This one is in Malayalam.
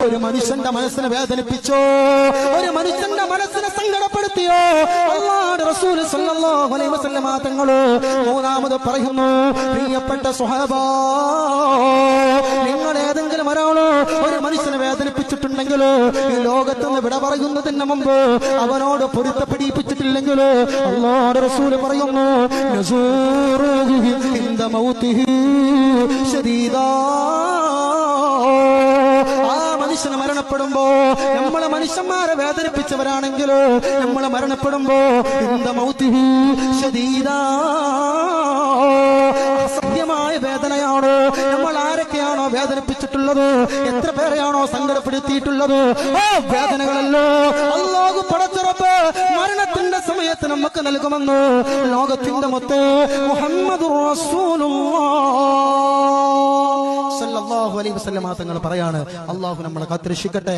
ഒരു മനുഷ്യന്റെ മനസ്സിനെ വേദനിപ്പിച്ചോ, ഒരു മനുഷ്യന്റെ മനസ്സിനെ സങ്കടപ്പെടുത്തിയോ അല്ലാഹുവിന്റെ റസൂൽ സല്ലല്ലാഹു അലൈഹി വസല്ലം തങ്ങൾ മൂന്നാമത് പറയുന്നു, പ്രിയപ്പെട്ട സ്വഹാബാ, നിങ്ങൾ ഏതെങ്കിലും ഒരാളോ ഒരു മനുഷ്യനെ വേദനിപ്പിച്ചിട്ടുണ്ടെങ്കിലോ ഈ ലോകത്തുനിന്ന് വിട പറയുന്നതിന് മുമ്പ് അവനോട് പൊരുത്തപ്പെടിപ്പിച്ചിട്ടില്ലെങ്കിലോ അല്ലാഹുവിന്റെ റസൂൽ പറയുന്നു, നസൂറുഹു ഇൻദ മൗതിഹി ശദീദാ. മനുഷ്യന് മരണപ്പെടുമ്പോ നമ്മളെ മനുഷ്യന്മാരെ വേദനിപ്പിച്ചവരാണെങ്കിലോ നമ്മളെ മരണപ്പെടുമ്പോ അസഹ്യമായ വേദനയാണോ? നമ്മൾ ആരൊക്കെയാണോ വേദനിപ്പിച്ചിട്ടുള്ളത്, എത്ര പേരെയാണോ സങ്കടപ്പെടുത്തിയിട്ടുള്ളത്, ആ വേദനകളല്ലോ അല്ലാഹു പടച്ചറപ്പ് മരണത്തിന്റെ സമയത്ത് നമുക്ക് നൽകുമെന്ന് ലോകത്തിന്റെ മൊത്തം മുഹമ്മദുർ റസൂലുള്ളാഹ് സല്ലല്ലാഹു അലൈഹി വസല്ലം തങ്ങൾ പറയാണ്. അല്ലാഹു നമ്മളെ കാത്തുരക്ഷിക്കട്ടെ.